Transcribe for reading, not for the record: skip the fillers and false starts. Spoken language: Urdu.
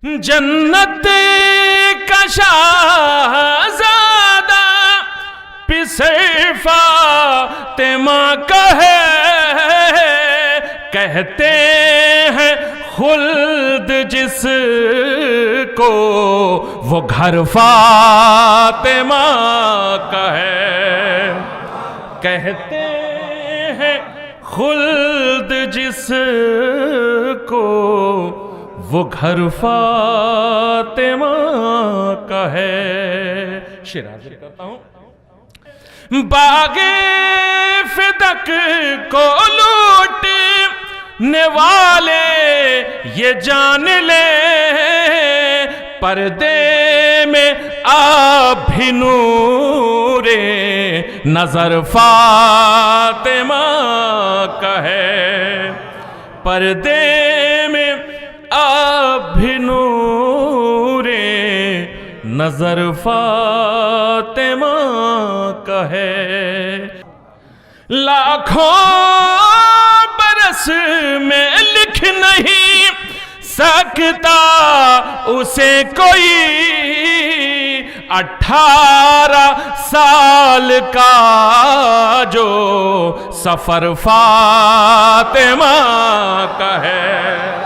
جنت کا شہزادہ پسر فاطمہ کا ہے، کہتے ہیں خلد جس کو وہ گھر فاطمہ کا ہے، کہتے ہیں خلد جس کو وہ گھر فاطمہ کا ہے۔ شعر حاضر کرتا ہوں۔ باغ فدق کو لوٹنے والے یہ جان لے، پردے میں آپ بھی نور نظر فاطمہ کا ہے، پردے میں آپ بھی نور نظر فاطمہ کا ہے۔ لاکھوں برس میں لکھ نہیں سکتا اسے کوئی، 18 سال کا جو سفر فاطمہ کا ہے۔